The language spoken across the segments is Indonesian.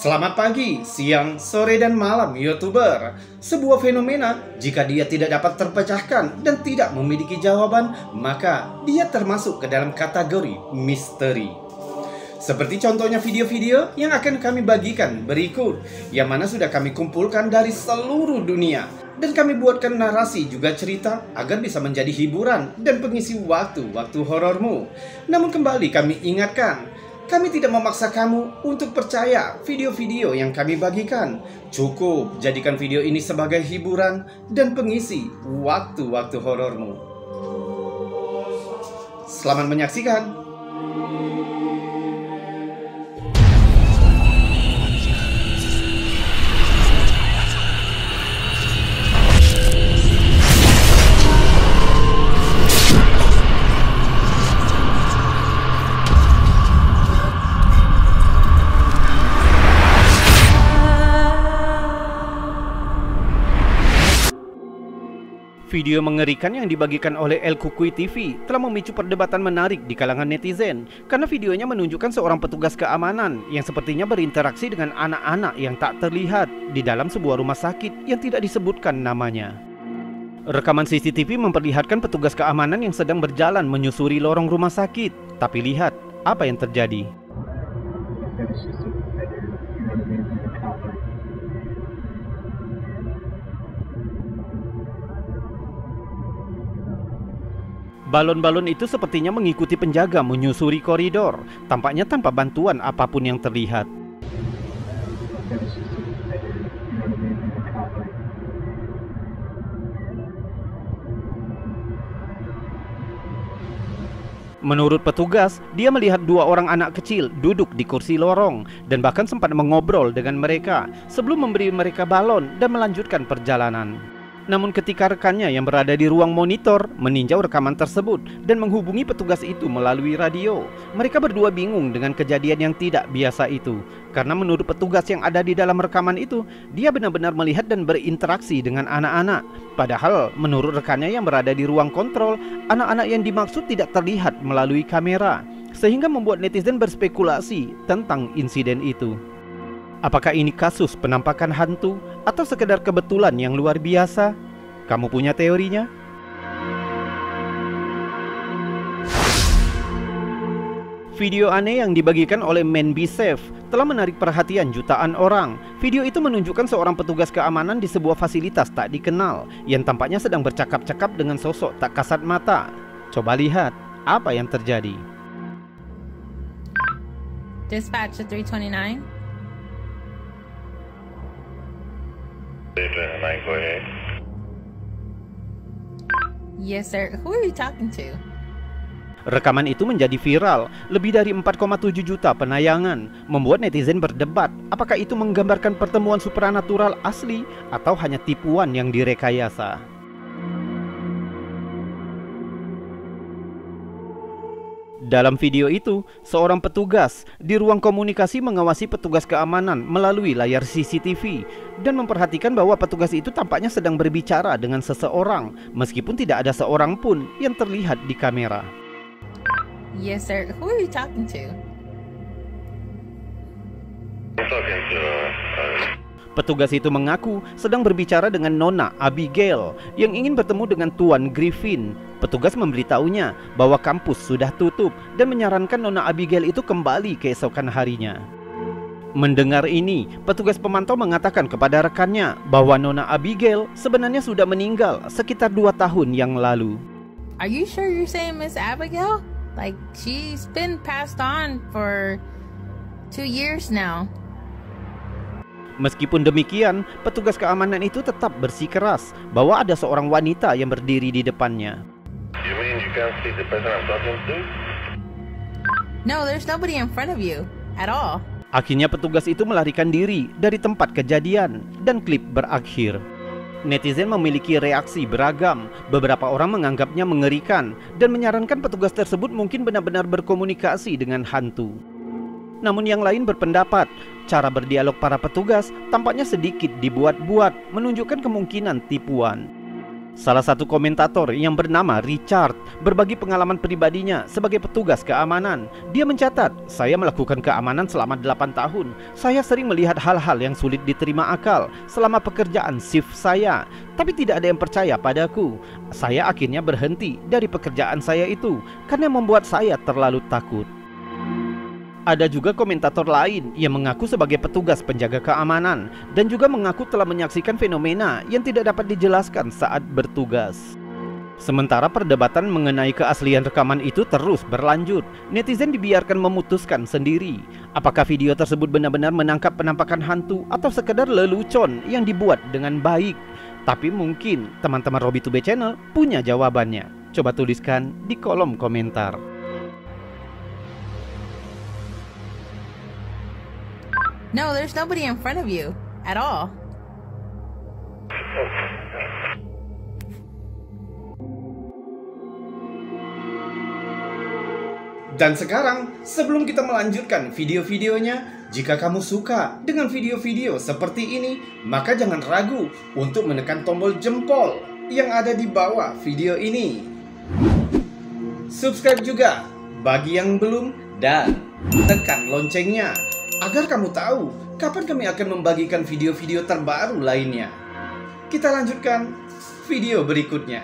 Selamat pagi, siang, sore, dan malam YouTuber. Sebuah fenomena, jika dia tidak dapat terpecahkan dan tidak memiliki jawaban, maka dia termasuk ke dalam kategori misteri. Seperti contohnya video-video yang akan kami bagikan berikut, yang mana sudah kami kumpulkan dari seluruh dunia. Dan kami buatkan narasi juga cerita agar bisa menjadi hiburan dan pengisi waktu-waktu horormu. Namun kembali kami ingatkan, kami tidak memaksa kamu untuk percaya video-video yang kami bagikan. Cukup jadikan video ini sebagai hiburan dan pengisi waktu-waktu horormu. Selamat menyaksikan. Video mengerikan yang dibagikan oleh El Kukui TV telah memicu perdebatan menarik di kalangan netizen karena videonya menunjukkan seorang petugas keamanan yang sepertinya berinteraksi dengan anak-anak yang tak terlihat di dalam sebuah rumah sakit yang tidak disebutkan namanya. Rekaman CCTV memperlihatkan petugas keamanan yang sedang berjalan menyusuri lorong rumah sakit, tapi lihat apa yang terjadi. Balon-balon itu sepertinya mengikuti penjaga menyusuri koridor, tampaknya tanpa bantuan apapun yang terlihat. Menurut petugas, dia melihat dua orang anak kecil duduk di kursi lorong dan bahkan sempat mengobrol dengan mereka sebelum memberi mereka balon dan melanjutkan perjalanan. Namun ketika rekannya yang berada di ruang monitor meninjau rekaman tersebut dan menghubungi petugas itu melalui radio, mereka berdua bingung dengan kejadian yang tidak biasa itu. Karena menurut petugas yang ada di dalam rekaman itu, dia benar-benar melihat dan berinteraksi dengan anak-anak. Padahal menurut rekannya yang berada di ruang kontrol, anak-anak yang dimaksud tidak terlihat melalui kamera, sehingga membuat netizen berspekulasi tentang insiden itu. Apakah ini kasus penampakan hantu atau sekedar kebetulan yang luar biasa? Kamu punya teorinya? Video aneh yang dibagikan oleh Man Be Safe telah menarik perhatian jutaan orang. Video itu menunjukkan seorang petugas keamanan di sebuah fasilitas tak dikenal yang tampaknya sedang bercakap-cakap dengan sosok tak kasat mata. Coba lihat apa yang terjadi. Dispatch to 329. 329, go ahead. Yes, sir. Who are you talking to? Rekaman itu menjadi viral, lebih dari 4,7 juta penayangan, membuat netizen berdebat apakah itu menggambarkan pertemuan supranatural asli atau hanya tipuan yang direkayasa. Dalam video itu, seorang petugas di ruang komunikasi mengawasi petugas keamanan melalui layar CCTV dan memperhatikan bahwa petugas itu tampaknya sedang berbicara dengan seseorang meskipun tidak ada seorang pun yang terlihat di kamera. Yes, sir. Who are you talking to? I'm talking to, Petugas itu mengaku sedang berbicara dengan Nona Abigail yang ingin bertemu dengan Tuan Griffin. Petugas memberitahunya bahwa kampus sudah tutup dan menyarankan Nona Abigail itu kembali keesokan harinya. Mendengar ini, petugas pemantau mengatakan kepada rekannya bahwa Nona Abigail sebenarnya sudah meninggal sekitar 2 tahun yang lalu. Are you sure you're saying Miss Abigail? Like, she's been passed on for 2 years now. Meskipun demikian, petugas keamanan itu tetap bersikeras bahwa ada seorang wanita yang berdiri di depannya. You mean you can't see the person I'm talking to? No, there's nobody in front of you at all. Akhirnya petugas itu melarikan diri dari tempat kejadian dan klip berakhir. Netizen memiliki reaksi beragam. Beberapa orang menganggapnya mengerikan dan menyarankan petugas tersebut mungkin benar-benar berkomunikasi dengan hantu. Namun yang lain berpendapat, cara berdialog para petugas tampaknya sedikit dibuat-buat, menunjukkan kemungkinan tipuan. Salah satu komentator yang bernama Richard berbagi pengalaman pribadinya sebagai petugas keamanan. Dia mencatat, "Saya melakukan keamanan selama 8 tahun. Saya sering melihat hal-hal yang sulit diterima akal selama pekerjaan shift saya. Tapi tidak ada yang percaya padaku. Saya akhirnya berhenti dari pekerjaan saya itu karena membuat saya terlalu takut." Ada juga komentator lain yang mengaku sebagai petugas penjaga keamanan dan juga mengaku telah menyaksikan fenomena yang tidak dapat dijelaskan saat bertugas. Sementara perdebatan mengenai keaslian rekaman itu terus berlanjut, netizen dibiarkan memutuskan sendiri apakah video tersebut benar-benar menangkap penampakan hantu atau sekedar lelucon yang dibuat dengan baik. Tapi mungkin teman-teman Robi2B Channel punya jawabannya. Coba tuliskan di kolom komentar. No, there's nobody in front of you at all. Dan sekarang, sebelum kita melanjutkan video-videonya, jika kamu suka dengan video-video seperti ini, maka jangan ragu untuk menekan tombol jempol yang ada di bawah video ini. Subscribe juga bagi yang belum dan tekan loncengnya agar kamu tahu kapan kami akan membagikan video-video terbaru lainnya. Kita lanjutkan video berikutnya.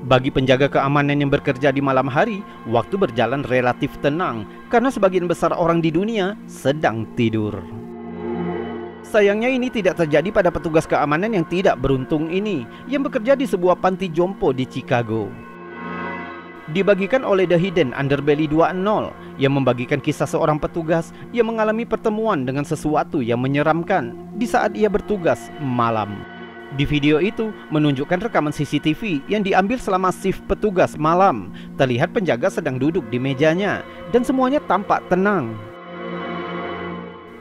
Bagi penjaga keamanan yang bekerja di malam hari, waktu berjalan relatif tenang karena sebagian besar orang di dunia sedang tidur. Sayangnya ini tidak terjadi pada petugas keamanan yang tidak beruntung ini, yang bekerja di sebuah panti jompo di Chicago. Dibagikan oleh The Hidden Underbelly 20 yang membagikan kisah seorang petugas yang mengalami pertemuan dengan sesuatu yang menyeramkan di saat ia bertugas malam. Di video itu menunjukkan rekaman CCTV yang diambil selama shift petugas malam. Terlihat penjaga sedang duduk di mejanya dan semuanya tampak tenang.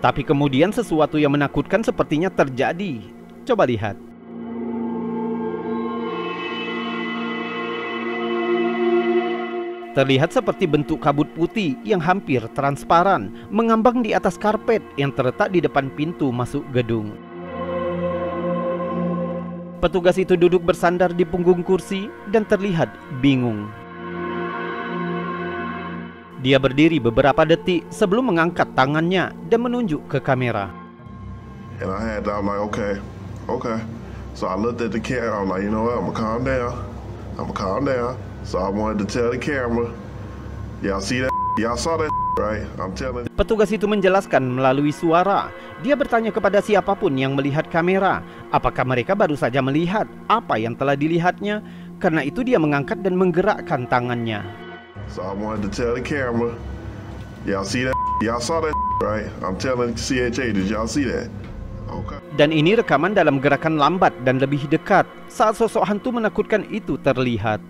Tapi kemudian sesuatu yang menakutkan sepertinya terjadi. Coba lihat. Terlihat seperti bentuk kabut putih yang hampir transparan mengambang di atas karpet yang terletak di depan pintu masuk gedung. Petugas itu duduk bersandar di punggung kursi dan terlihat bingung. Dia berdiri beberapa detik sebelum mengangkat tangannya dan menunjuk ke kamera. And I'm like, okay. So I looked at the camera, I'm like, you know what, I'm gonna calm down. So I wanted to tell the camera, y'all see that? Y'all saw that, right? I'm telling. Petugas itu menjelaskan melalui suara. Dia bertanya kepada siapapun yang melihat kamera, apakah mereka baru saja melihat apa yang telah dilihatnya. Karena itu dia mengangkat dan menggerakkan tangannya. So I wanted to tell the camera, y'all see that? Y'all saw that, right? I'm telling CHA, did y'all see that? Okay. Dan ini rekaman dalam gerakan lambat dan lebih dekat saat sosok hantu menakutkan itu terlihat.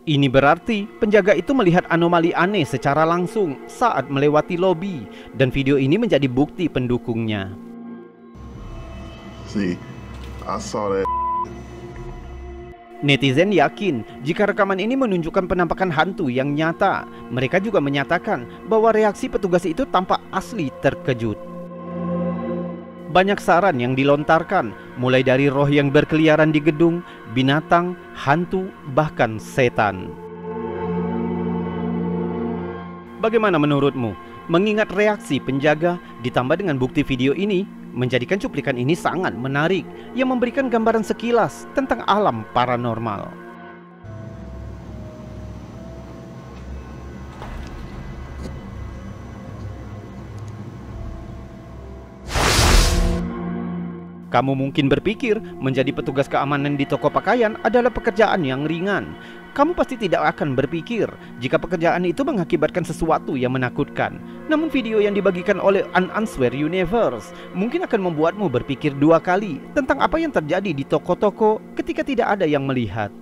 Ini berarti penjaga itu melihat anomali aneh secara langsung saat melewati lobi, dan video ini menjadi bukti pendukungnya. See, I saw that. Netizen yakin jika rekaman ini menunjukkan penampakan hantu yang nyata. Mereka juga menyatakan bahwa reaksi petugas itu tampak asli terkejut. Banyak saran yang dilontarkan, mulai dari roh yang berkeliaran di gedung, binatang, hantu, bahkan setan. Bagaimana menurutmu? Mengingat reaksi penjaga ditambah dengan bukti video ini, menjadikan cuplikan ini sangat menarik yang memberikan gambaran sekilas tentang alam paranormal. Kamu mungkin berpikir menjadi petugas keamanan di toko pakaian adalah pekerjaan yang ringan. Kamu pasti tidak akan berpikir jika pekerjaan itu mengakibatkan sesuatu yang menakutkan. Namun video yang dibagikan oleh Unanswer Universe mungkin akan membuatmu berpikir dua kali tentang apa yang terjadi di toko-toko ketika tidak ada yang melihat.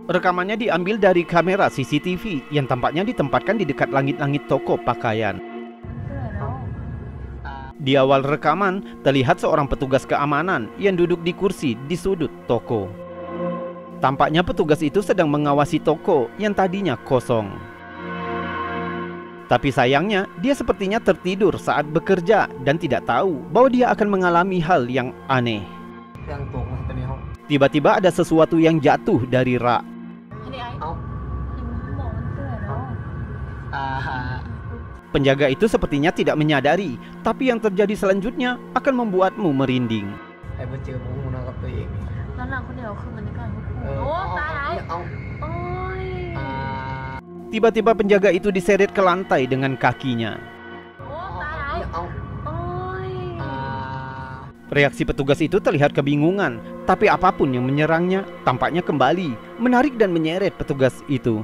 Rekamannya diambil dari kamera CCTV yang tampaknya ditempatkan di dekat langit-langit toko pakaian. Di awal rekaman, terlihat seorang petugas keamanan yang duduk di kursi di sudut toko. Tampaknya petugas itu sedang mengawasi toko yang tadinya kosong. Tapi sayangnya, dia sepertinya tertidur saat bekerja dan tidak tahu bahwa dia akan mengalami hal yang aneh. Tiba-tiba ada sesuatu yang jatuh dari rak. Penjaga itu sepertinya tidak menyadari, tapi yang terjadi selanjutnya akan membuatmu merinding. Tiba-tiba penjaga itu diseret ke lantai dengan kakinya. Reaksi petugas itu terlihat kebingungan, tapi apapun yang menyerangnya tampaknya kembali menarik dan menyeret petugas itu.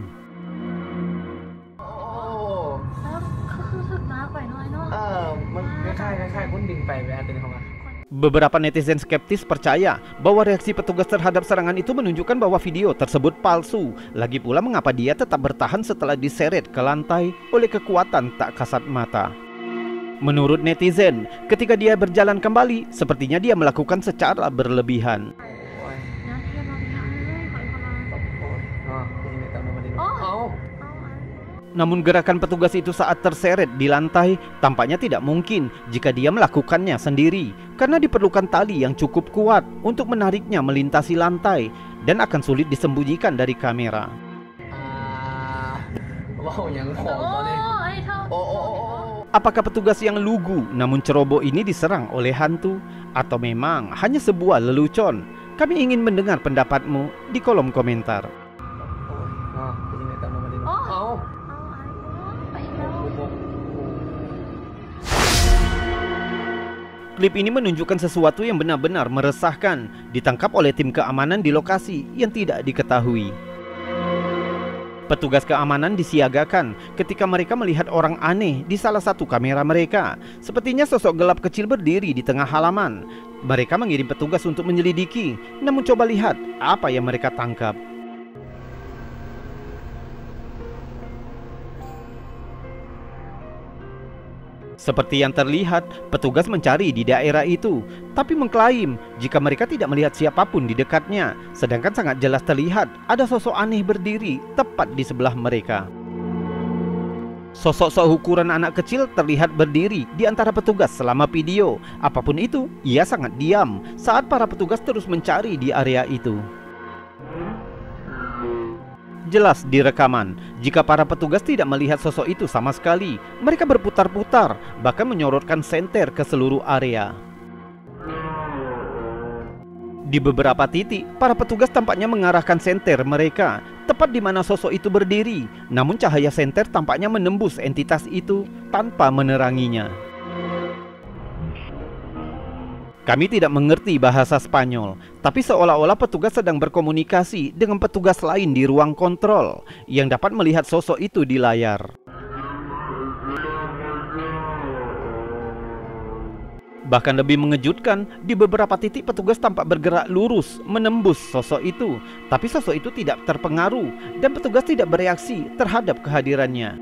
Beberapa netizen skeptis percaya bahwa reaksi petugas terhadap serangan itu menunjukkan bahwa video tersebut palsu. Lagi pula mengapa dia tetap bertahan setelah diseret ke lantai oleh kekuatan tak kasat mata. Menurut netizen, ketika dia berjalan kembali, sepertinya dia melakukan secara berlebihan. Namun gerakan petugas itu saat terseret di lantai tampaknya tidak mungkin jika dia melakukannya sendiri, karena diperlukan tali yang cukup kuat untuk menariknya melintasi lantai dan akan sulit disembunyikan dari kamera. Apakah petugas yang lugu namun ceroboh ini diserang oleh hantu? Atau memang hanya sebuah lelucon? Kami ingin mendengar pendapatmu di kolom komentar. Klip ini menunjukkan sesuatu yang benar-benar meresahkan, ditangkap oleh tim keamanan di lokasi yang tidak diketahui. Petugas keamanan disiagakan ketika mereka melihat orang aneh di salah satu kamera mereka. Sepertinya sosok gelap kecil berdiri di tengah halaman. Mereka mengirim petugas untuk menyelidiki, namun coba lihat apa yang mereka tangkap. Seperti yang terlihat, petugas mencari di daerah itu, tapi mengklaim jika mereka tidak melihat siapapun di dekatnya, sedangkan sangat jelas terlihat ada sosok aneh berdiri tepat di sebelah mereka. Sosok seukuran anak kecil terlihat berdiri di antara petugas selama video. Apapun itu, ia sangat diam saat para petugas terus mencari di area itu. Jelas di rekaman, jika para petugas tidak melihat sosok itu sama sekali, mereka berputar-putar, bahkan menyorotkan senter ke seluruh area. Di beberapa titik, para petugas tampaknya mengarahkan senter mereka tepat di mana sosok itu berdiri, namun cahaya senter tampaknya menembus entitas itu tanpa meneranginya. Kami tidak mengerti bahasa Spanyol, tapi seolah-olah petugas sedang berkomunikasi dengan petugas lain di ruang kontrol yang dapat melihat sosok itu di layar. Bahkan lebih mengejutkan, di beberapa titik petugas tampak bergerak lurus menembus sosok itu, tapi sosok itu tidak terpengaruh dan petugas tidak bereaksi terhadap kehadirannya.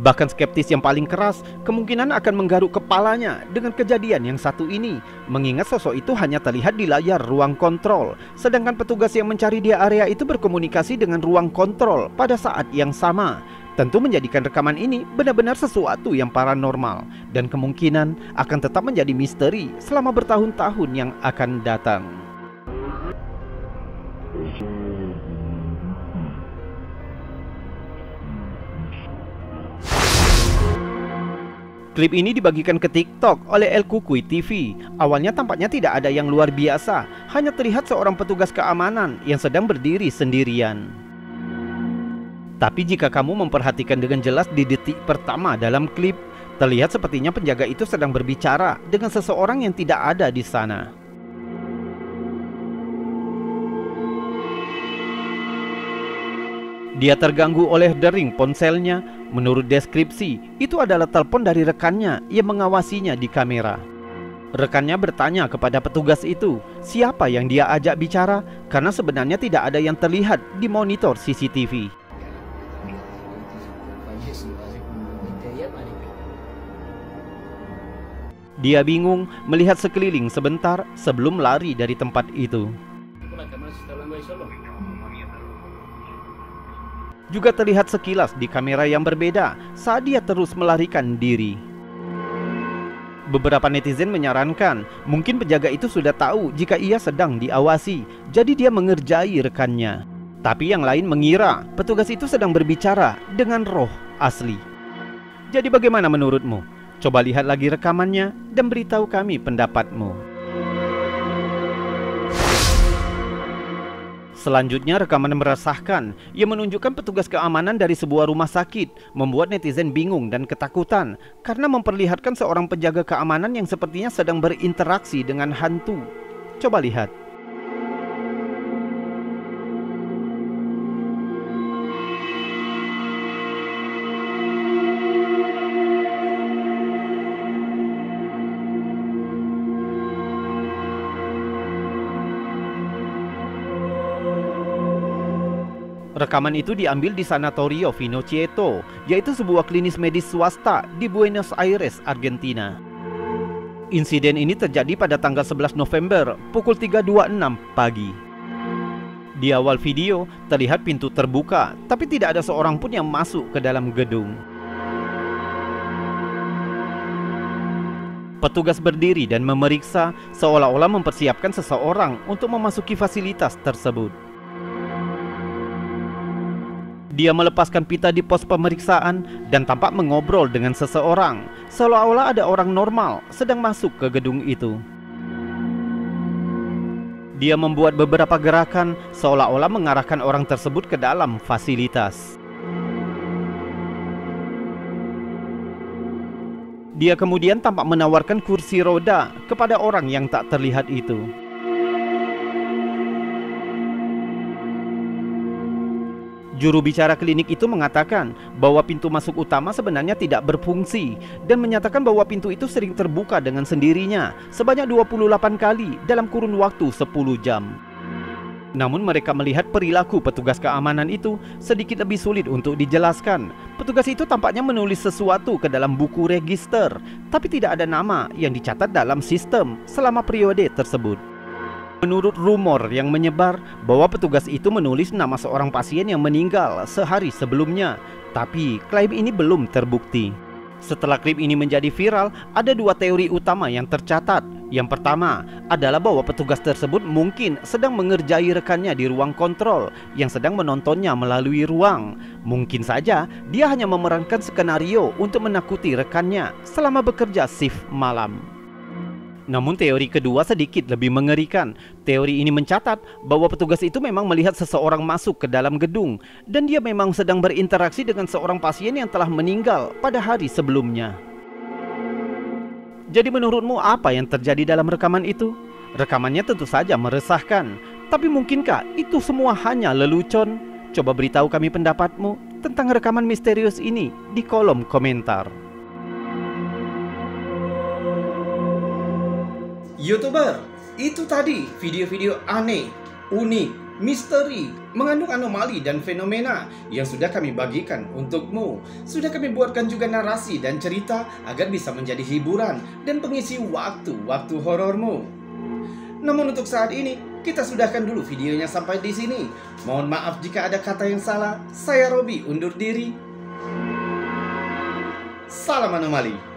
Bahkan skeptis yang paling keras kemungkinan akan menggaruk kepalanya dengan kejadian yang satu ini, mengingat sosok itu hanya terlihat di layar ruang kontrol, sedangkan petugas yang mencari di area itu berkomunikasi dengan ruang kontrol pada saat yang sama. Tentu menjadikan rekaman ini benar-benar sesuatu yang paranormal dan kemungkinan akan tetap menjadi misteri selama bertahun-tahun yang akan datang. Klip ini dibagikan ke TikTok oleh El Cucuy TV. Awalnya tampaknya tidak ada yang luar biasa, hanya terlihat seorang petugas keamanan yang sedang berdiri sendirian. Tapi jika kamu memperhatikan dengan jelas di detik pertama dalam klip, terlihat sepertinya penjaga itu sedang berbicara dengan seseorang yang tidak ada di sana. Dia terganggu oleh dering ponselnya. Menurut deskripsi, itu adalah telepon dari rekannya yang mengawasinya di kamera. Rekannya bertanya kepada petugas itu siapa yang dia ajak bicara, karena sebenarnya tidak ada yang terlihat di monitor CCTV. Dia bingung melihat sekeliling sebentar sebelum lari dari tempat itu. juga terlihat sekilas di kamera yang berbeda saat dia terus melarikan diri. Beberapa netizen menyarankan mungkin penjaga itu sudah tahu jika ia sedang diawasi, jadi dia mengerjai rekannya. Tapi yang lain mengira petugas itu sedang berbicara dengan roh asli. Jadi bagaimana menurutmu? Coba lihat lagi rekamannya dan beritahu kami pendapatmu. Selanjutnya rekaman meresahkan yang menunjukkan petugas keamanan dari sebuah rumah sakit membuat netizen bingung dan ketakutan karena memperlihatkan seorang penjaga keamanan yang sepertinya sedang berinteraksi dengan hantu. Coba lihat. Rekaman itu diambil di Sanatorio Vinocieto, yaitu sebuah klinis medis swasta di Buenos Aires, Argentina. Insiden ini terjadi pada tanggal 11 November pukul 3.26 pagi. Di awal video, terlihat pintu terbuka, tapi tidak ada seorang pun yang masuk ke dalam gedung. Petugas berdiri dan memeriksa seolah-olah mempersiapkan seseorang untuk memasuki fasilitas tersebut. Dia melepaskan pita di pos pemeriksaan dan tampak mengobrol dengan seseorang, seolah-olah ada orang normal sedang masuk ke gedung itu. Dia membuat beberapa gerakan seolah-olah mengarahkan orang tersebut ke dalam fasilitas. Dia kemudian tampak menawarkan kursi roda kepada orang yang tak terlihat itu. Juru bicara klinik itu mengatakan bahwa pintu masuk utama sebenarnya tidak berfungsi dan menyatakan bahwa pintu itu sering terbuka dengan sendirinya sebanyak 28 kali dalam kurun waktu 10 jam. Namun mereka melihat perilaku petugas keamanan itu sedikit lebih sulit untuk dijelaskan. Petugas itu tampaknya menulis sesuatu ke dalam buku register, tapi tidak ada nama yang dicatat dalam sistem selama periode tersebut. Menurut rumor yang menyebar bahwa petugas itu menulis nama seorang pasien yang meninggal sehari sebelumnya, tapi klaim ini belum terbukti. Setelah klip ini menjadi viral, ada dua teori utama yang tercatat. Yang pertama adalah bahwa petugas tersebut mungkin sedang mengerjai rekannya di ruang kontrol yang sedang menontonnya melalui ruang. Mungkin saja dia hanya memerankan skenario untuk menakuti rekannya selama bekerja shift malam. Namun teori kedua sedikit lebih mengerikan. Teori ini mencatat bahwa petugas itu memang melihat seseorang masuk ke dalam gedung dan dia memang sedang berinteraksi dengan seorang pasien yang telah meninggal pada hari sebelumnya. Jadi menurutmu apa yang terjadi dalam rekaman itu? Rekamannya tentu saja meresahkan, tapi mungkinkah itu semua hanya lelucon? Coba beritahu kami pendapatmu tentang rekaman misterius ini di kolom komentar. YouTuber, itu tadi video-video aneh, unik, misteri, mengandung anomali dan fenomena yang sudah kami bagikan untukmu. Sudah kami buatkan juga narasi dan cerita agar bisa menjadi hiburan dan pengisi waktu-waktu horormu. Namun untuk saat ini, kita sudahkan dulu videonya sampai di sini. Mohon maaf jika ada kata yang salah. Saya Robi undur diri. Salam anomali.